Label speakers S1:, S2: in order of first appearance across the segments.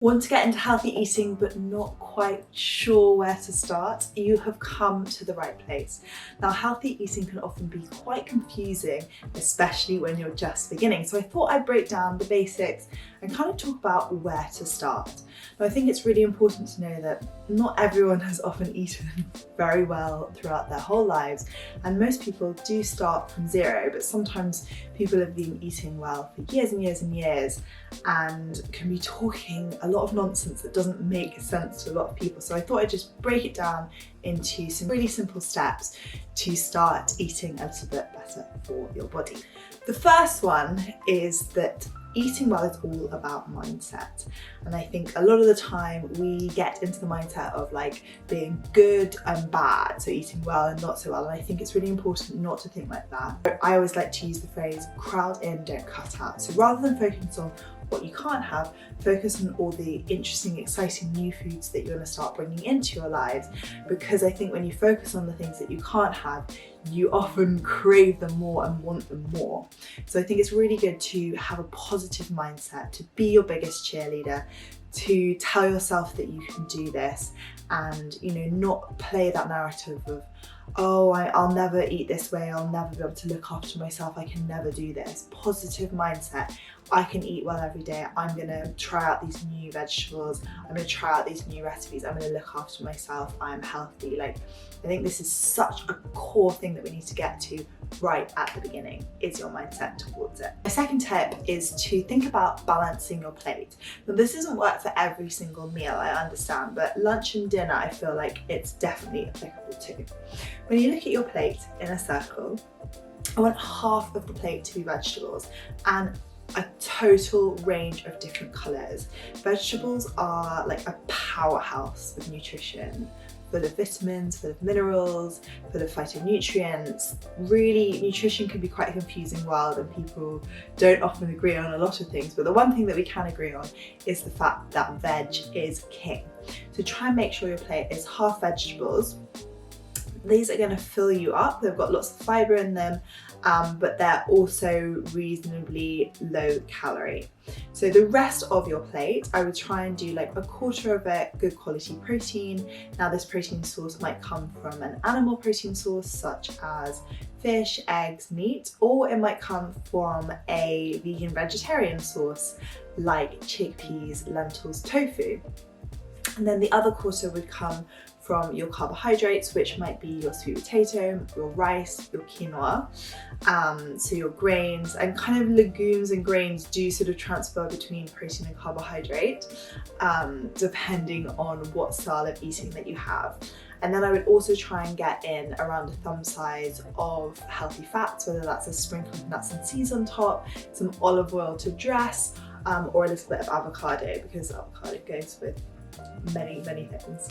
S1: Want to get into healthy eating but not quite sure where to start? You have come to the right place. Now, healthy eating can often be quite confusing, especially when you're just beginning. So I thought I'd break down the basics and kind of talk about where to start. Now, I think it's really important to know that not everyone has often eaten very well throughout their whole lives, and most people do start from zero, but sometimes people have been eating well for years and years and years and can be talking a lot of nonsense that doesn't make sense to a lot of people. So I thought I'd just break it down into some really simple steps to start eating a little bit better for your body. The first one is that eating well is all about mindset. And I think a lot of the time we get into the mindset of like being good and bad, so eating well and not so well. And I think it's really important not to think like that. I always like to use the phrase crowd in, don't cut out. So rather than focus on what you can't have, focus on all the interesting, exciting new foods that you're going to start bringing into your lives. Because I think when you focus on the things that you can't have, you often crave them more and want them more. So I think it's really good to have a positive mindset, to be your biggest cheerleader, to tell yourself that you can do this, and not play that narrative of, oh, I'll never eat this way, I'll never be able to look after myself, I can never do this. Positive mindset. I can eat well every day. I'm gonna try out these new vegetables. I'm gonna try out these new recipes. I'm gonna look after myself. I'm healthy. I think this is such a core thing that we need to get to right at the beginning, is your mindset towards it. My second tip is to think about balancing your plate. Now, this doesn't work for every single meal, I understand, but lunch and dinner, I feel like it's definitely applicable too. When you look at your plate in a circle, I want half of the plate to be vegetables and a total range of different colours. Vegetables are like a powerhouse of nutrition, full of vitamins, full of minerals, full of phytonutrients. Really, nutrition can be quite a confusing world and people don't often agree on a lot of things, but the one thing that we can agree on is the fact that veg is king. So try and make sure your plate is half vegetables. These are going to fill you up. They've got lots of fibre in them, but they're also reasonably low calorie. So the rest of your plate, I would try and do like a quarter of it good quality protein. Now this protein source might come from an animal protein source such as fish, eggs, meat, or it might come from a vegan vegetarian source like chickpeas, lentils, tofu. And then the other quarter would come from your carbohydrates, which might be your sweet potato, your rice, your quinoa, so your grains, and kind of legumes and grains do sort of transfer between protein and carbohydrate, depending on what style of eating that you have. And then I would also try and get in around a thumb size of healthy fats, whether that's a sprinkle of nuts and seeds on top, some olive oil to dress, or a little bit of avocado, because avocado goes with many things.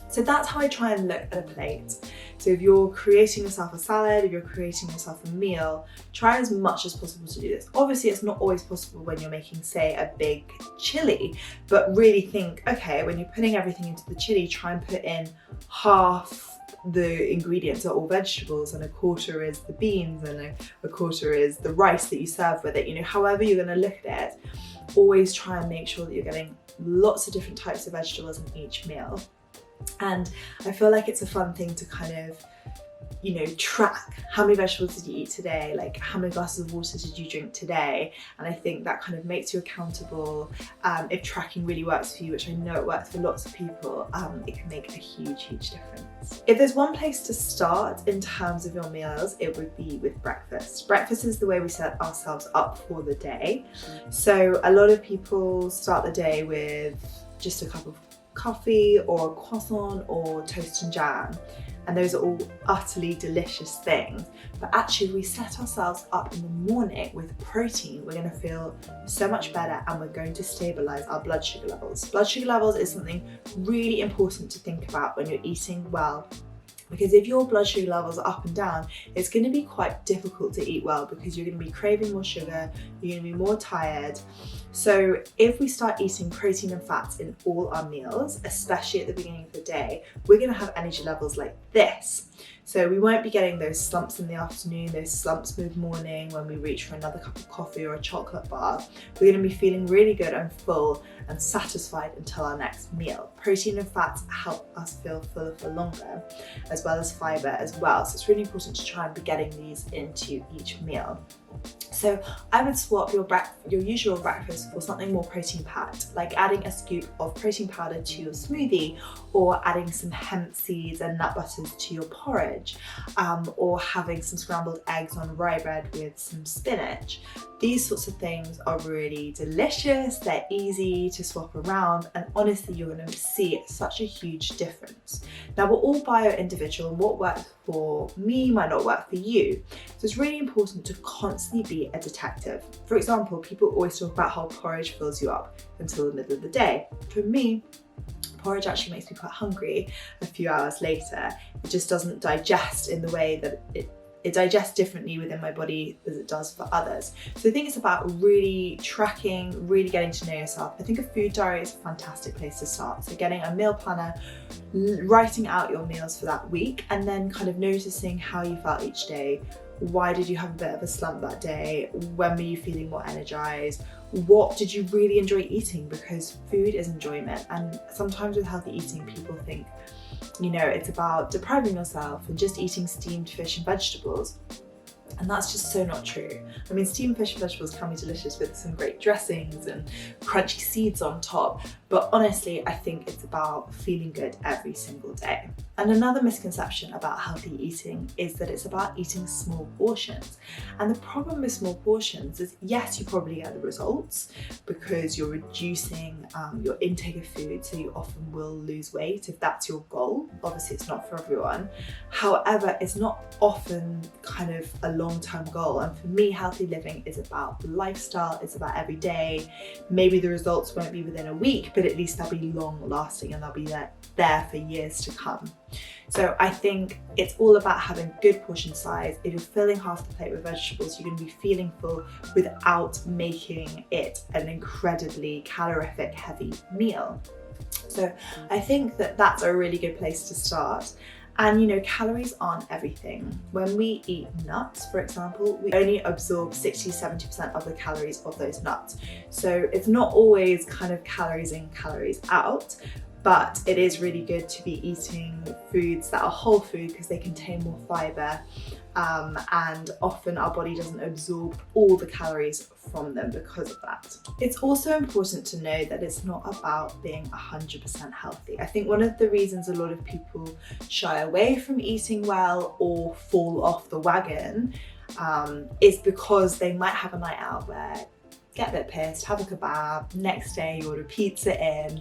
S1: So that's how I try and look at a plate. So if you're creating yourself a salad, if you're creating yourself a meal, try as much as possible to do this. Obviously, it's not always possible when you're making, say, a big chili, but really think, okay, when you're putting everything into the chili, try and put in half the ingredients are all vegetables and a quarter is the beans and a quarter is the rice that you serve with it. However you're going to look at it, always try and make sure that you're getting lots of different types of vegetables in each meal. And I feel like it's a fun thing to kind of, track how many vegetables did you eat today, like how many glasses of water did you drink today, and I think that kind of makes you accountable. If tracking really works for you, which I know it works for lots of people, it can make a huge difference. If there's one place to start in terms of your meals, it would be with breakfast. Breakfast is the way we set ourselves up for the day. So a lot of people start the day with just a cup of coffee or a croissant or toast and jam, and those are all utterly delicious things, but actually if we set ourselves up in the morning with protein, we're going to feel so much better and we're going to stabilize our blood sugar levels. Blood sugar levels is something really important to think about when you're eating well, because if your blood sugar levels are up and down, it's going to be quite difficult to eat well because you're going to be craving more sugar, you're going to be more tired. So if we start eating protein and fats in all our meals, especially at the beginning of the day, we're going to have energy levels like this. So we won't be getting those slumps in the afternoon, those slumps mid-morning when we reach for another cup of coffee or a chocolate bar. We're going to be feeling really good and full and satisfied until our next meal. Protein and fats help us feel fuller for longer, as well as fibre as well. So it's really important to try and be getting these into each meal. So I would swap your usual breakfast for something more protein packed, like adding a scoop of protein powder to your smoothie, or adding some hemp seeds and nut butters to your porridge, or having some scrambled eggs on rye bread with some spinach. These sorts of things are really delicious, they're easy to swap around, and honestly you're going to see such a huge difference. Now we're all bio-individual, and what works for me might not work for you. So it's really important to constantly be a detective. For example, people always talk about how porridge fills you up until the middle of the day. For me, porridge actually makes me quite hungry a few hours later. It just doesn't digest in the way that it digests differently within my body as it does for others. So I think it's about really tracking, really getting to know yourself. I think a food diary is a fantastic place to start. So getting a meal planner, writing out your meals for that week, and then kind of noticing how you felt each day. Why did you have a bit of a slump that day? When were you feeling more energized? What did you really enjoy eating? Because food is enjoyment, and sometimes with healthy eating people think, you know, it's about depriving yourself and just eating steamed fish and vegetables. And that's just so not true. I mean, steamed fish and vegetables can be delicious with some great dressings and crunchy seeds on top, but honestly, I think it's about feeling good every single day. And another misconception about healthy eating is that it's about eating small portions. And the problem with small portions is, yes, you probably get the results because you're reducing your intake of food, so you often will lose weight if that's your goal. Obviously, it's not for everyone. However, it's not often kind of a long-term goal. And for me, healthy living is about the lifestyle, it's about every day. Maybe the results won't be within a week, but at least they'll be long-lasting and they'll be there for years to come. So I think it's all about having good portion size. If you're filling half the plate with vegetables, you're going to be feeling full without making it an incredibly calorific heavy meal. So I think that that's a really good place to start. And you know, calories aren't everything. When we eat nuts, for example, we only absorb 60-70% of the calories of those nuts. So it's not always kind of calories in, calories out, but it is really good to be eating foods that are whole food because they contain more fibre, and often our body doesn't absorb all the calories from them because of that. It's also important to know that it's not about being 100% healthy. I think one of the reasons a lot of people shy away from eating well or fall off the wagon is because they might have a night out where get a bit pissed, have a kebab, next day you order pizza in,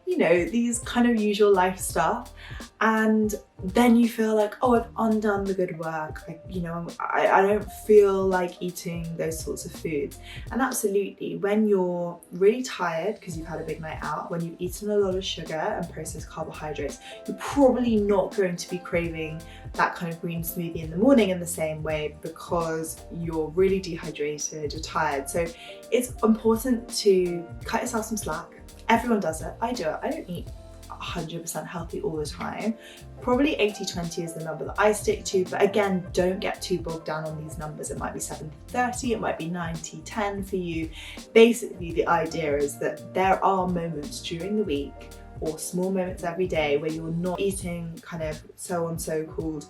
S1: you know, these kind of usual life stuff. And then you feel like, oh, I've undone the good work. I don't feel like eating those sorts of foods. And absolutely, when you're really tired because you've had a big night out, when you've eaten a lot of sugar and processed carbohydrates, you're probably not going to be craving that kind of green smoothie in the morning in the same way because you're really dehydrated, you're tired. So it's important to cut yourself some slack. Everyone does it. I do it. I don't eat 100% healthy all the time. Probably 80-20 is the number that I stick to, but again, don't get too bogged down on these numbers. It might be 70-30, it might be 90-10 for you. Basically, the idea is that there are moments during the week or small moments every day where you're not eating kind of so-called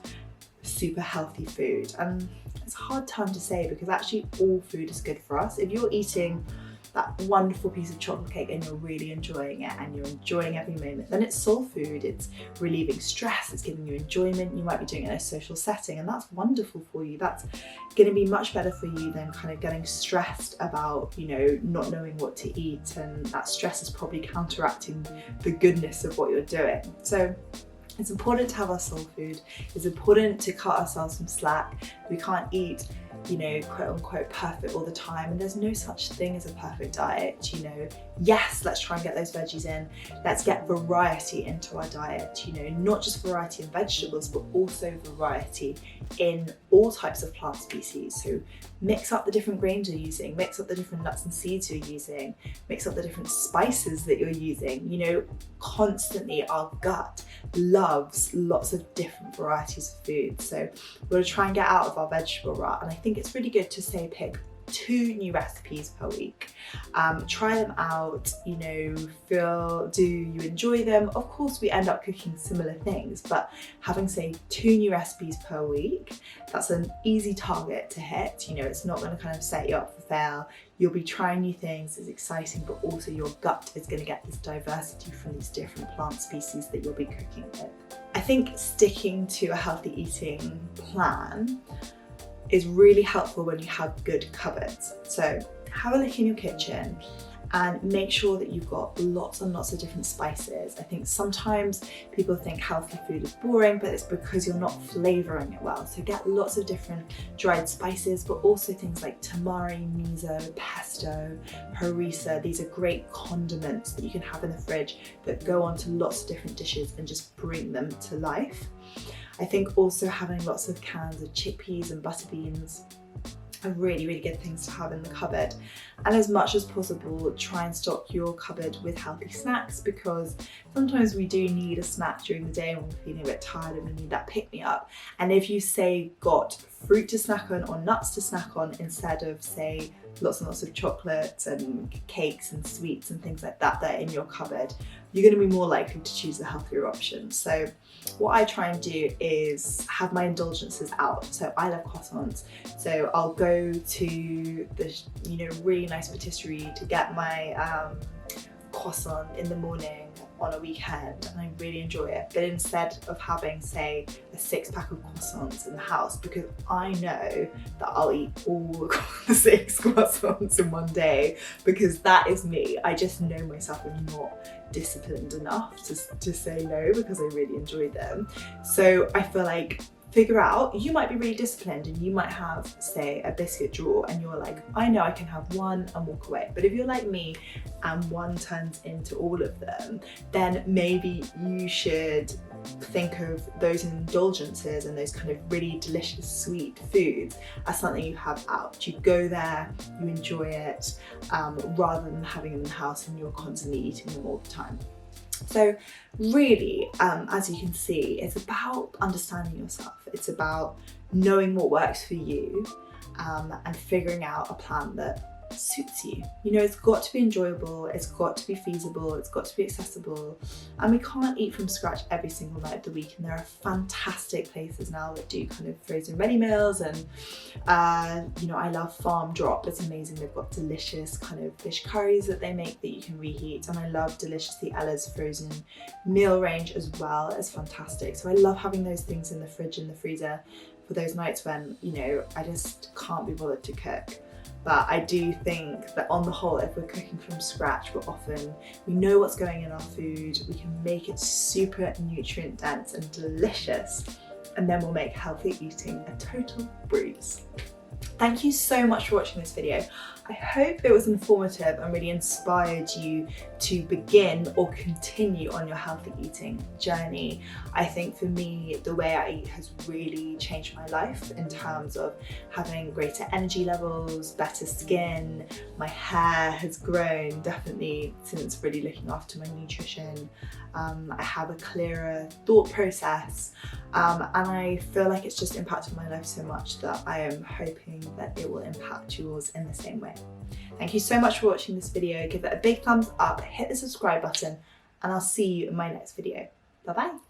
S1: super healthy food. And it's a hard time to say because actually all food is good for us. If you're eating that wonderful piece of chocolate cake and you're really enjoying it and you're enjoying every moment, then it's soul food, it's relieving stress, it's giving you enjoyment. You might be doing it in a social setting and that's wonderful for you. That's going to be much better for you than kind of getting stressed about, you know, not knowing what to eat, and that stress is probably counteracting the goodness of what you're doing. So it's important to have our soul food. It's important to cut ourselves some slack. We can't eat you know, quote unquote perfect all the time, and there's no such thing as a perfect diet. You know, yes, let's try and get those veggies in, let's get variety into our diet, you know, not just variety in vegetables, but also variety in all types of plant species. So mix up the different grains you're using, mix up the different nuts and seeds you're using, mix up the different spices that you're using. You know, constantly our gut loves lots of different varieties of food. So we're going to try and get out of our vegetable rut, and I think it's really good to say pick 2 new recipes per week. Try them out, you know, do you enjoy them? Of course we end up cooking similar things, but having say 2 new recipes per week, that's an easy target to hit. You know, it's not going to kind of set you up for fail. You'll be trying new things, it's exciting, but also your gut is going to get this diversity from these different plant species that you'll be cooking with. I think sticking to a healthy eating plan is really helpful when you have good cupboards. So have a look in your kitchen and make sure that you've got lots and lots of different spices. I think sometimes people think healthy food is boring, but it's because you're not flavoring it well. So get lots of different dried spices, but also things like tamari, miso, pesto, harissa. These are great condiments that you can have in the fridge that go onto lots of different dishes and just bring them to life. I think also having lots of cans of chickpeas and butter beans are really, really good things to have in the cupboard. And as much as possible, try and stock your cupboard with healthy snacks, because sometimes we do need a snack during the day when we're feeling a bit tired and we need that pick-me-up. And if you say got fruit to snack on or nuts to snack on instead of say lots and lots of chocolates and cakes and sweets and things like that that are in your cupboard, you're going to be more likely to choose the healthier option. So what I try and do is have my indulgences out. So I love croissants, so I'll go to the, you know, really nice patisserie to get my croissant in the morning on a weekend, and I really enjoy it. But instead of having say a 6-pack of croissants in the house, because I know that I'll eat all the 6 croissants in one day, because that is me. I just know myself I'm not disciplined enough to say no, because I really enjoy them. So I feel like figure out, you might be really disciplined and you might have say a biscuit drawer and you're like, I know I can have one and walk away. But if you're like me and one turns into all of them, then maybe you should think of those indulgences and those kind of really delicious sweet foods as something you have out. You go there, you enjoy it, rather than having them in the house and you're constantly eating them all the time. So really, as you can see, it's about understanding yourself. It's about knowing what works for you, and figuring out a plan that suits you. You know, it's got to be enjoyable, it's got to be feasible, it's got to be accessible, and we can't eat from scratch every single night of the week. And there are fantastic places now that do kind of frozen ready meals, and you know, I love Farm Drop. It's amazing. They've got delicious kind of fish curries that they make that you can reheat, and I love Deliciously Ella's frozen meal range as well. It's fantastic. So I love having those things in the fridge and the freezer for those nights when, you know, I just can't be bothered to cook. But I do think that on the whole, if we're cooking from scratch, we know what's going in our food, we can make it super nutrient dense and delicious, and then we'll make healthy eating a total breeze. Thank you so much for watching this video. I hope it was informative and really inspired you to begin or continue on your healthy eating journey. I think for me, the way I eat has really changed my life in terms of having greater energy levels, better skin. My hair has grown definitely since really looking after my nutrition. I have a clearer thought process, and I feel like it's just impacted my life so much that I am hoping that it will impact yours in the same way. Thank you so much for watching this video. Give it a big thumbs up, hit the subscribe button, and I'll see you in my next video. Bye bye.